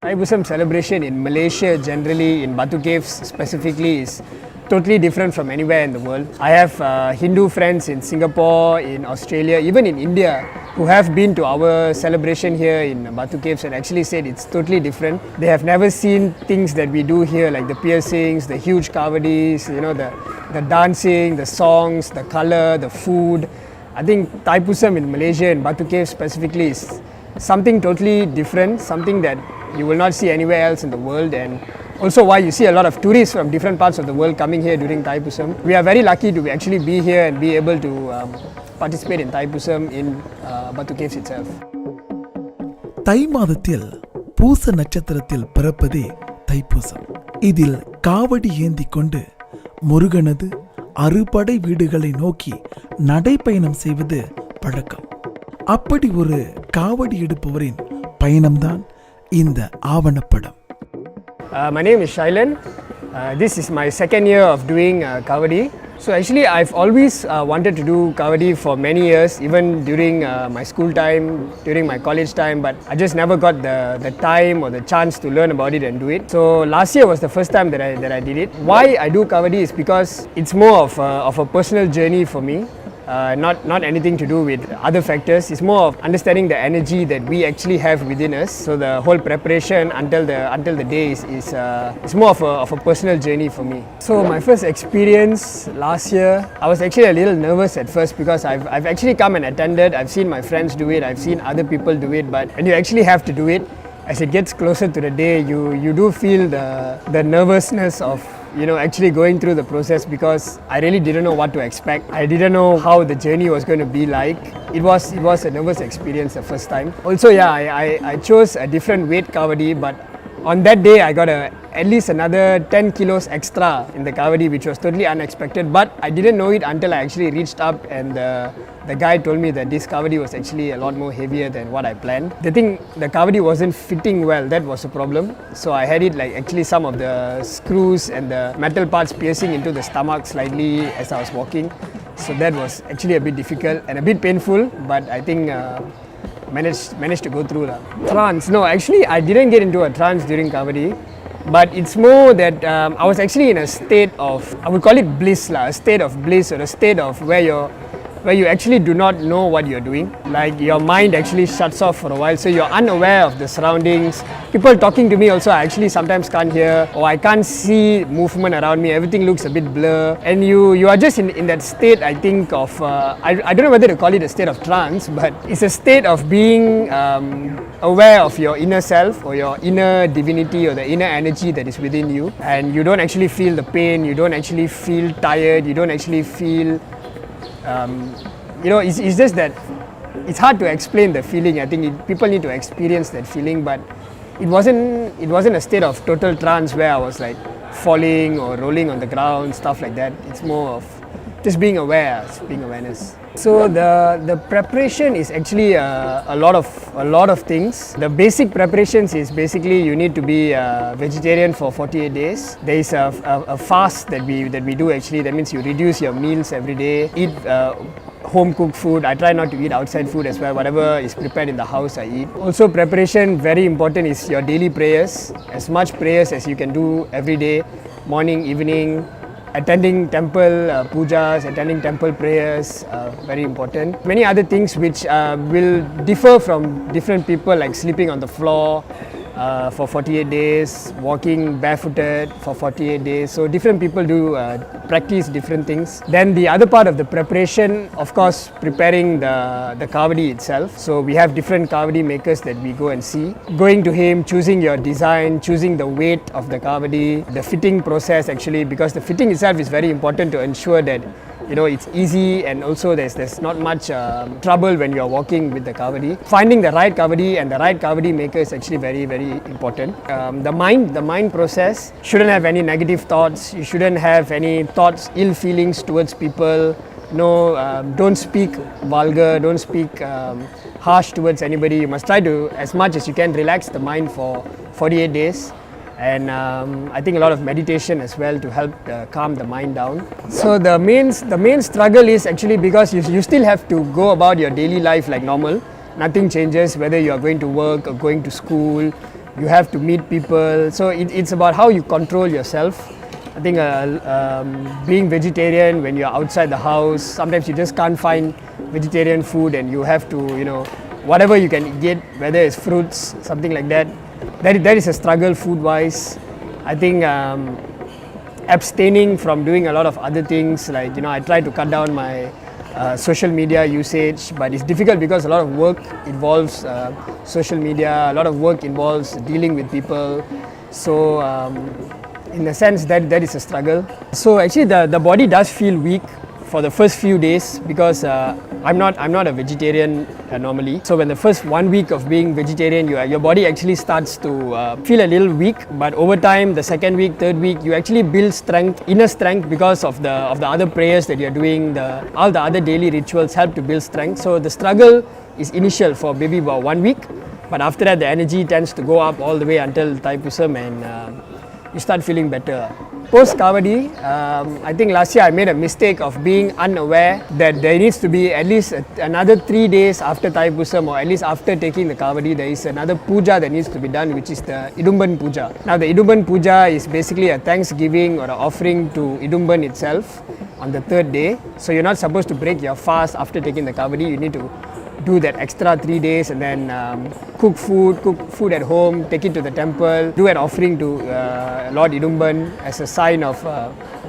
Thaipusam celebration in Malaysia generally, in Batu Caves specifically, is totally different from anywhere in the world. I have Hindu friends in Singapore, in Australia, even in India, who have been to our celebration here in Batu Caves and actually said it's totally different. They have never seen things that we do here, like the piercings, the huge Kavadis, the dancing, the songs, the color, the food. I think Thaipusam in Malaysia and Batu Caves specifically is something totally different, something that you will not see anywhere else in the world, and also why you see a lot of tourists from different parts of the world coming here during Thaipusam. We are very lucky to actually be here and be able to participate in Thaipusam in Batu Caves itself. தை மாதத்தில் பூச நட்சத்திரத்தில் பிறப்பதே தைப்பூசம். இதில் காவடி ஏந்தி கொண்டு முருகனது அறுபடை வீடுகளை நோக்கி நடைப்பயணம் செய்வது பழக்கம். அப்படி ஒரு காவடி எடுப்பவரின் பயணம்தான் இந்த ஆவணப்படம். My name is Shailen. This is my second year of doing Kavadi. So actually I've always wanted to do Kavadi for many years, even during my school time, during my college time, but I just never got the time or the chance to learn about it and do it. So last year was the first time that I did it. Why I do Kavadi is because it's more of a personal journey for me. Not anything to do with other factors. It's more of understanding the energy that we actually have within us. So the whole preparation until the day is more of a personal journey for me. So my first experience last year, I was actually a little nervous at first because I've actually come and attended. I've seen my friends do it. I've seen other people do it. But when you actually have to do it, as it gets closer to the day, you do feel the nervousness of actually going through the process, because I really didn't know what to expect. I didn't know how the journey was going to be like. It was a nervous experience the first time. Also, I chose a different weight Kavadi, but on that day I got at least another 10 kilos extra in the Kavadi, which was totally unexpected. But I didn't know it until I actually reached up and the guy told me that this Kavadi was actually a lot more heavier than what I planned. The thing, the Kavadi wasn't fitting well, that was a problem. So I had it like actually some of the screws and the metal parts piercing into the stomach slightly as I was walking. So that was actually a bit difficult and a bit painful, but I think managed to go through. Trance, no, actually I didn't get into a trance during Kavadi, but it's more that I was actually in a state of, I would call it bliss, a state of bliss, or a state of where you actually do not know what you're doing. Like your mind actually shuts off for a while, so you're unaware of the surroundings. People talking to me also, I actually sometimes can't hear, or I can't see movement around me. Everything looks a bit blur, and you are just in that state, I think, of I don't know whether to call it a state of trance, but it's a state of being aware of your inner self or your inner divinity or the inner energy that is within you, and you don't actually feel the pain, you don't actually feel tired, you don't actually feel it's just that it's hard to explain the feeling. I think people need to experience that feeling, but it wasn't a state of total trance where I was like falling or rolling on the ground, stuff like that. It's more of just being aware, being awareness. So the preparation is actually a lot of things. The basic preparations is basically you need to be vegetarian for 48 days. There is a fast that we do actually. That means you reduce your meals every day. Eat home cooked food. I try not to eat outside food as well. Whatever is prepared in the house, I eat. Also, preparation, very important, is your daily prayers. As much prayers as you can do every day, morning, evening. Attending temple pujas, attending temple prayers, very important. Many other things which will differ from different people, like sleeping on the floor for 48 days, walking barefooted for 48 days. So different people do practice different things. Then the other part of the preparation, of course, preparing the Kavadi itself. So we have different Kavadi makers that we go and see. Going to him, choosing your design, choosing the weight of the Kavadi, the fitting process actually, because the fitting itself is very important to ensure that it's easy, and also there's not much trouble when you're walking with the Kavadi. Finding the right Kavadi and the right Kavadi maker is actually very, very important. The mind process shouldn't have any negative thoughts. You shouldn't have any thoughts, ill feelings towards people. Don't speak vulgar, don't speak harsh towards anybody. You must try to, as much as you can, relax the mind for 48 days. And I think a lot of meditation as well to help calm the mind down. So the main struggle is actually because you still have to go about your daily life like normal. Nothing changes, whether you are going to work or going to school. you have to meet people. So it's about how you control yourself. I think being vegetarian when you're outside the house, sometimes you just can't find vegetarian food and you have to, whatever you can get, whether it's fruits, something like that. That is a struggle food-wise. I think abstaining from doing a lot of other things, like, I try to cut down my social media usage, but it's difficult because a lot of work involves social media, a lot of work involves dealing with people. So in a sense that is a struggle. So actually the body does feel weak for the first few days because I'm not a vegetarian normally. So when the first 1 week of being vegetarian, your body actually starts to feel a little weak. But over time, the second week, third week, you actually build strength, inner strength, because of the other prayers that you're doing. All the other daily rituals help to build strength. So the struggle is initial for maybe about 1 week, but after that the energy tends to go up all the way until Thaipusam and you start feeling better. Post Kavadi, I think last year I made a mistake of being unaware that there needs to be at least another 3 days after Thaipusam, or at least after taking the Kavadi, there is another puja that needs to be done, which is the Idumban Puja. Now the Idumban Puja is basically a thanksgiving or an offering to Idumban itself on the third day. So you're not supposed to break your fast after taking the Kavadi. You need to do that extra 3 days and then cook food at home, take it to the temple, do an offering to Lord Idumban as a sign of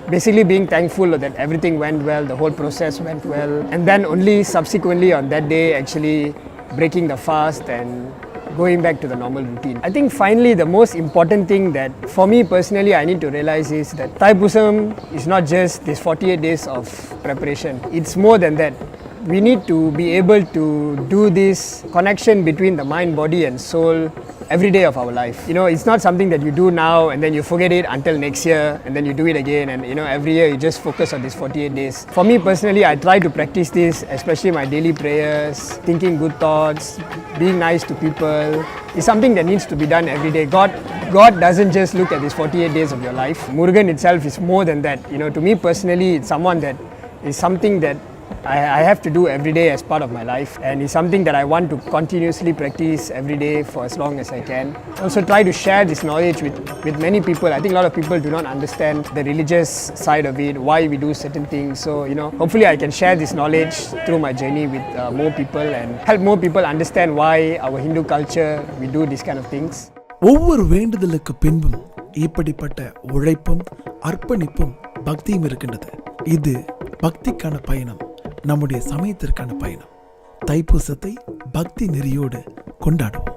basically being thankful that everything went well, the whole process went well, and then only subsequently on that day actually breaking the fast and going back to the normal routine. I think finally the most important thing that for me personally I need to realize is that Thaipusam is not just this 48 days of preparation. It's more than that. We need to be able to do this connection between the mind, body and soul every day of our life. It's not something that you do now and then you forget it until next year and then you do it again, and every year you just focus on these 48 days. For me personally, I try to practice this, especially my daily prayers, thinking good thoughts, being nice to people. It's something that needs to be done every day. God doesn't just look at these 48 days of your life. Murugan itself is more than that. To me personally, it's someone that is something that I have to do every day as part of my life, and it's something that I want to continuously practice every day for as long as I can. Also try to share this knowledge with many people. I think a lot of people do not understand the religious side of it, why we do certain things. So hopefully I can share this knowledge through my journey with more people and help more people understand why our Hindu culture we do these kind of things. ஒவ்வொரு வேண்டுதலுக்கு பின்பும் இப்படிப்பட்ட உழைப்பும் அர்ப்பணிப்பும் பக்தியும் இருக்கின்றது. இது பக்திக்கான பயணம், நம்முடைய சமயத்திற்கான பயணம். தைப்பூசத்தை பக்தி நெறியோடு கொண்டாடுவோம்.